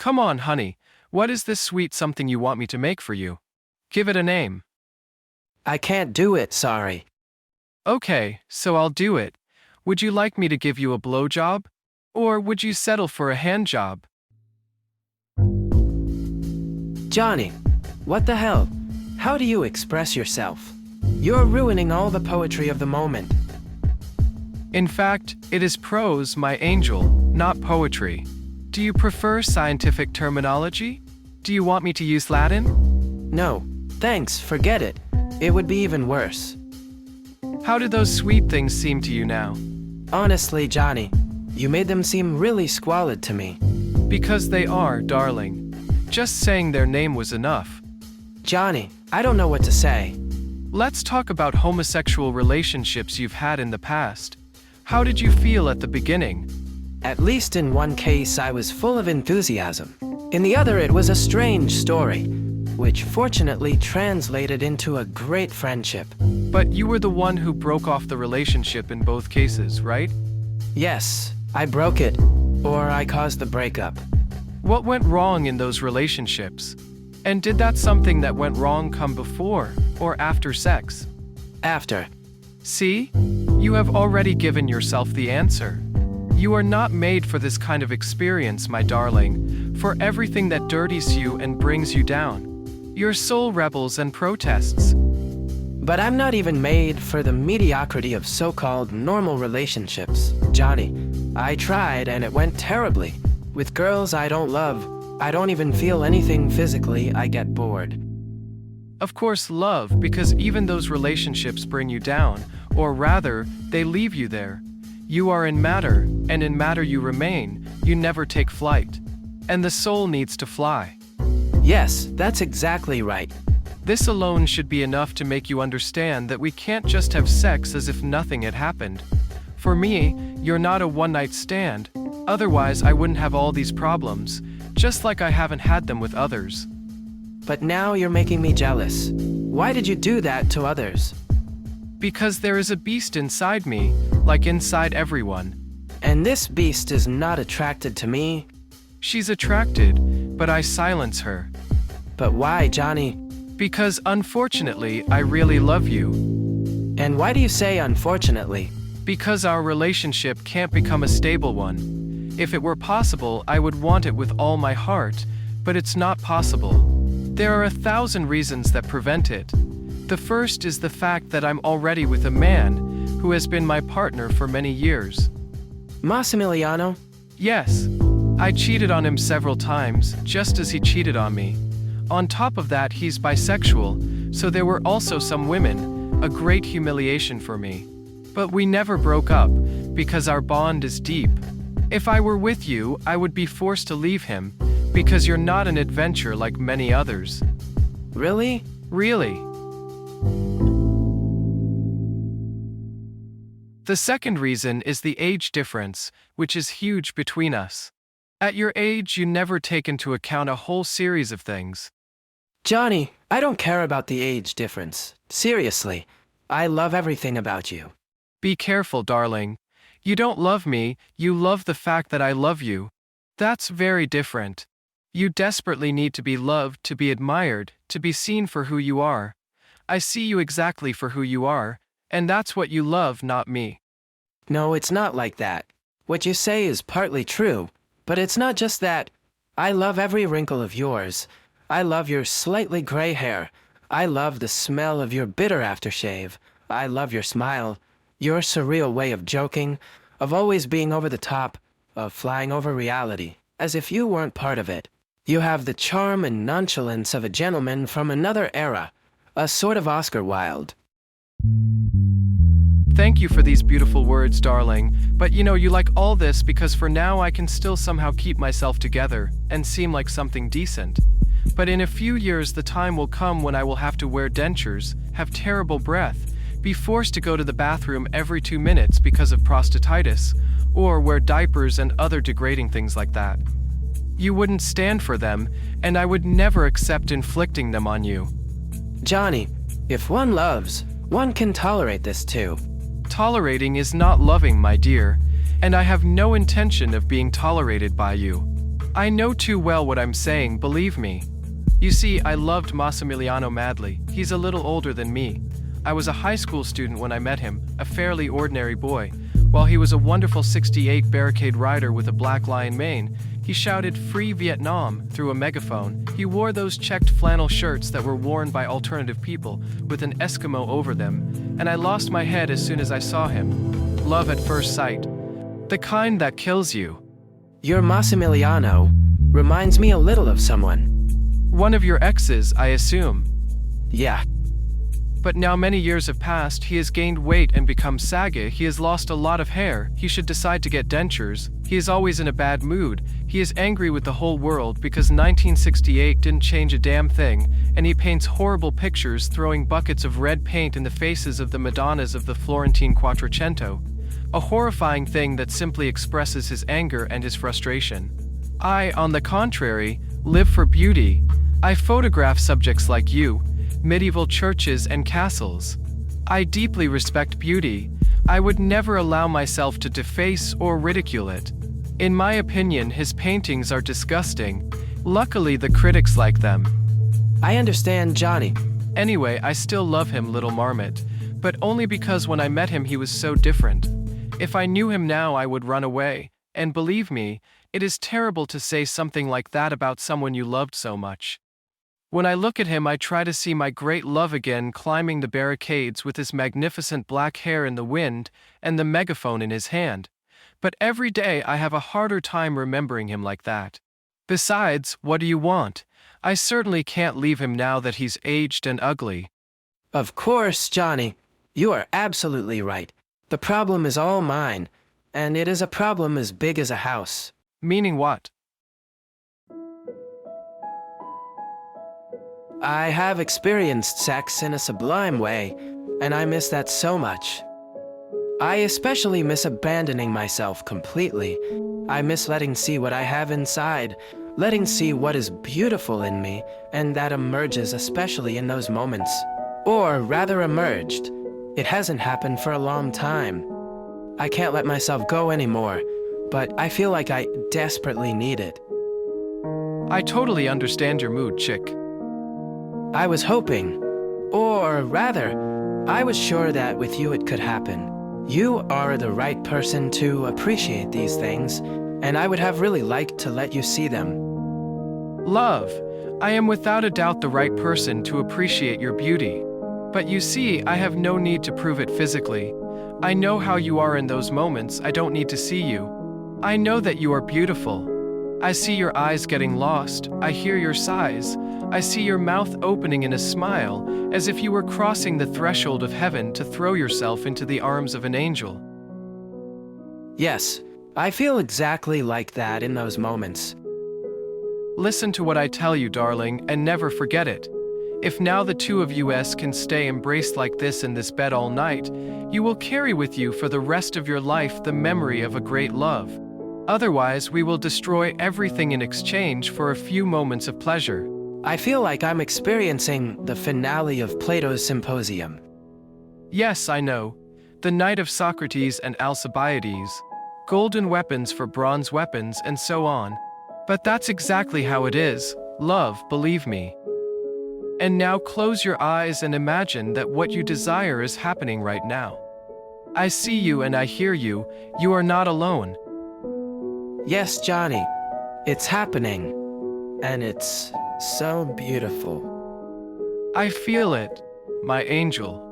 Come on, honey. What is this sweet something you want me to make for you? Give it a name. I can't do it, sorry. Okay, so I'll do it. Would you like me to give you a blowjob? Or would you settle for a hand job? Johnny, what the hell? How do you express yourself? You're ruining all the poetry of the moment. In fact, it is prose, my angel, not poetry. Do you prefer scientific terminology? Do you want me to use Latin? No, thanks, forget it. It would be even worse. How did those sweet things seem to you now? Honestly, Johnny, you made them seem really squalid to me. Because they are, darling. Just saying their name was enough. Johnny, I don't know what to say. Let's talk about homosexual relationships you've had in the past. How did you feel at the beginning? At least in one case, I was full of enthusiasm. In the other, it was a strange story, which fortunately translated into a great friendship. But you were the one who broke off the relationship in both cases, right? Yes, I broke it, or I caused the breakup. What went wrong in those relationships? And did that something that went wrong come before or after sex? After. See? You have already given yourself the answer. You are not made for this kind of experience, my darling, for everything that dirties you and brings you down. Your soul rebels and protests. But I'm not even made for the mediocrity of so-called normal relationships, Johnny. I tried and it went terribly. With girls I don't love, I don't even feel anything physically, I get bored. Of course, love, because even those relationships bring you down, or rather, they leave you there. You are in matter, and in matter you remain, you never take flight. And the soul needs to fly. Yes, that's exactly right. This alone should be enough to make you understand that we can't just have sex as if nothing had happened. For me, you're not a one-night stand. Otherwise, I wouldn't have all these problems, just like I haven't had them with others. But now you're making me jealous. Why did you do that to others? Because there is a beast inside me, like inside everyone. And this beast is not attracted to me. She's attracted, but I silence her. But why, Johnny? Because unfortunately, I really love you. And why do you say unfortunately? Because our relationship can't become a stable one. If it were possible, I would want it with all my heart, but it's not possible. There are 1,000 reasons that prevent it. The first is the fact that I'm already with a man who has been my partner for many years. Massimiliano? Yes. I cheated on him several times, just as he cheated on me. On top of that, he's bisexual, so there were also some women, a great humiliation for me. But we never broke up, because our bond is deep. If I were with you, I would be forced to leave him, because you're not an adventure like many others. Really? Really. The second reason is the age difference, which is huge between us. At your age, you never take into account a whole series of things. Johnny, I don't care about the age difference. Seriously, I love everything about you. Be careful, darling. You don't love me, you love the fact that I love you. That's very different. You desperately need to be loved, to be admired, to be seen for who you are. I see you exactly for who you are, and that's what you love, not me. No, it's not like that. What you say is partly true, but it's not just that. I love every wrinkle of yours. I love your slightly gray hair. I love the smell of your bitter aftershave. I love your smile, your surreal way of joking, of always being over the top, of flying over reality, as if you weren't part of it. You have the charm and nonchalance of a gentleman from another era, a sort of Oscar Wilde. Thank you for these beautiful words, darling, but you like all this because for now I can still somehow keep myself together and seem like something decent. But in a few years the time will come when I will have to wear dentures, have terrible breath, be forced to go to the bathroom every 2 minutes because of prostatitis, or wear diapers and other degrading things like that. You wouldn't stand for them, and I would never accept inflicting them on you. Johnny, if one loves, one can tolerate this too. Tolerating is not loving, my dear, and I have no intention of being tolerated by you. I know too well what I'm saying, believe me. You see, I loved Massimiliano madly. He's a little older than me. I was a high school student when I met him, a fairly ordinary boy. While he was a wonderful '68 barricade rider with a black lion mane, he shouted "Free Vietnam" through a megaphone. He wore those checked flannel shirts that were worn by alternative people, with an Eskimo over them, and I lost my head as soon as I saw him. Love at first sight. The kind that kills you. Your Massimiliano reminds me a little of someone. One of your exes, I assume. Yeah. But now many years have passed, he has gained weight and become saggy, he has lost a lot of hair, he should decide to get dentures, he is always in a bad mood, he is angry with the whole world because 1968 didn't change a damn thing, and he paints horrible pictures throwing buckets of red paint in the faces of the Madonnas of the Florentine Quattrocento. A horrifying thing that simply expresses his anger and his frustration. I, on the contrary, live for beauty. I photograph subjects like you, medieval churches and castles. I deeply respect beauty. I would never allow myself to deface or ridicule it. In my opinion, his paintings are disgusting. Luckily, the critics like them. I understand, Gianni. Anyway, I still love him, Little Marmot, but only because when I met him he was so different. If I knew him now, I would run away, and believe me, it is terrible to say something like that about someone you loved so much. When I look at him, I try to see my great love again climbing the barricades with his magnificent black hair in the wind and the megaphone in his hand. But every day I have a harder time remembering him like that. Besides, what do you want? I certainly can't leave him now that he's aged and ugly. Of course, Gianni. You are absolutely right. The problem is all mine, and it is a problem as big as a house. Meaning what? I have experienced sex in a sublime way, and I miss that so much. I especially miss abandoning myself completely. I miss letting see what I have inside, letting see what is beautiful in me, and that emerges especially in those moments. Or rather emerged. It hasn't happened for a long time. I can't let myself go anymore, but I feel like I desperately need it. I totally understand your mood, chick. I was hoping, or rather, I was sure that with you it could happen. You are the right person to appreciate these things, and I would have really liked to let you see them. Love, I am without a doubt the right person to appreciate your beauty. But you see, I have no need to prove it physically. I know how you are in those moments, I don't need to see you. I know that you are beautiful. I see your eyes getting lost, I hear your sighs, I see your mouth opening in a smile, as if you were crossing the threshold of heaven to throw yourself into the arms of an angel. Yes, I feel exactly like that in those moments. Listen to what I tell you, darling, and never forget it. If now the two of us can stay embraced like this in this bed all night, you will carry with you for the rest of your life the memory of a great love. Otherwise, we will destroy everything in exchange for a few moments of pleasure. I feel like I'm experiencing the finale of Plato's Symposium. Yes, I know. The night of Socrates and Alcibiades. Golden weapons for bronze weapons and so on. But that's exactly how it is. Love, believe me. And now close your eyes and imagine that what you desire is happening right now. I see you and I hear you. You are not alone. Yes, Gianni, it's happening. And it's so beautiful. I feel it, my angel.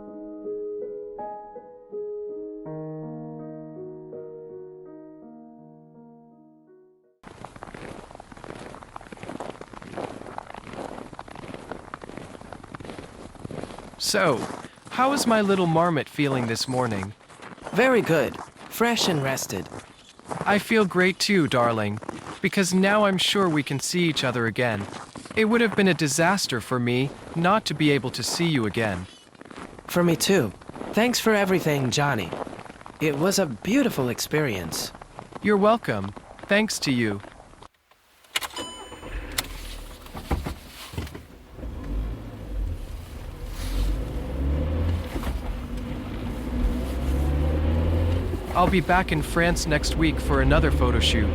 So, how is my little marmot feeling this morning? Very good, fresh and rested. I feel great too, darling, because now I'm sure we can see each other again. It would have been a disaster for me not to be able to see you again. For me too. Thanks for everything, Gianni. It was a beautiful experience. You're welcome. Thanks to you. I'll be back in France next week for another photo shoot.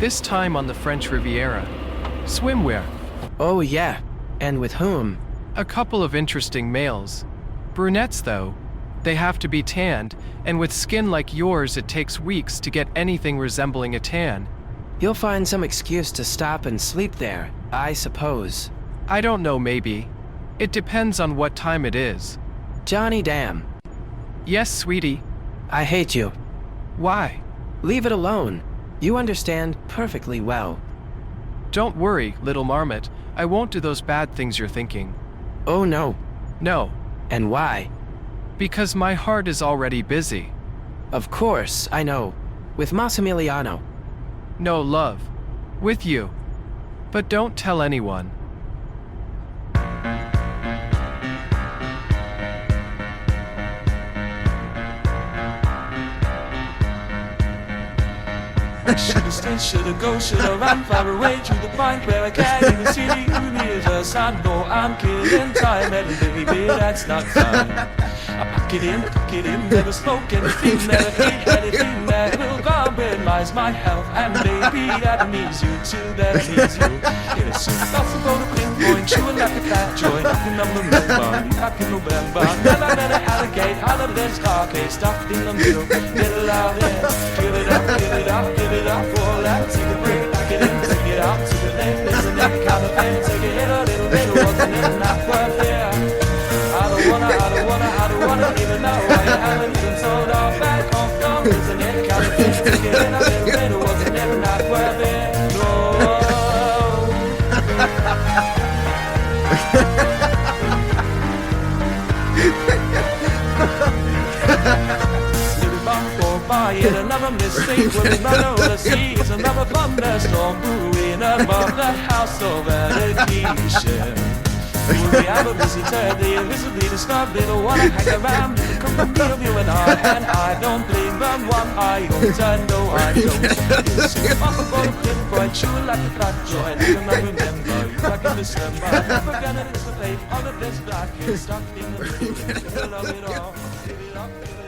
this time on the French Riviera. Swimwear. Oh yeah, and with whom? A couple of interesting males. Brunettes, though. They have to be tanned, and with skin like yours, it takes weeks to get anything resembling a tan. You'll find some excuse to stop and sleep there, I suppose. I don't know, maybe. It depends on what time it is. Johnny damn. Yes, sweetie. I hate you. Why? Leave it alone. You understand perfectly well. Don't worry, little marmot. I won't do those bad things you're thinking. Oh no. No. And why? Because my heart is already busy. Of course, I know. With Massimiliano. No, love. With you. But don't tell anyone. Shoulda stay, shoulda go, shoulda run far away to the point where I can't even see who nears us. I know I'm killing time, and baby, that's not fun. I pack it in, never smoke anything, never eat anything that will compromise my health. And baby, that means you too, that means you. It is so possible to pinpoint you like a fat joint. I can remember, back in November. Never met an alligator out of this car case, stuck in the middle, middle out there. Give it up, give it up, give it up for that. Take a break, pack it in, take it out to the left. Isn't that kind of thing? Take a hit a little bit, wasn't it not worth it? I don't wanna even know why you haven't even sold off back off gum. Isn't it kind of thing? Take it in a little bit, wasn't it not worth it? No. Yet another mistake will be run over the seas. Another thunderstorm brewing above the house of education. Will we have a visitor, the invisibly disturbed little one? I hang around in the company of you and I don't blame them one iota, no I don't. It's impossible to pinpoint you like a fat joint. And I remember you back in December. Never forget it, it's the fate of the best black kid stuck in the middle of it all. Give it up, give it up.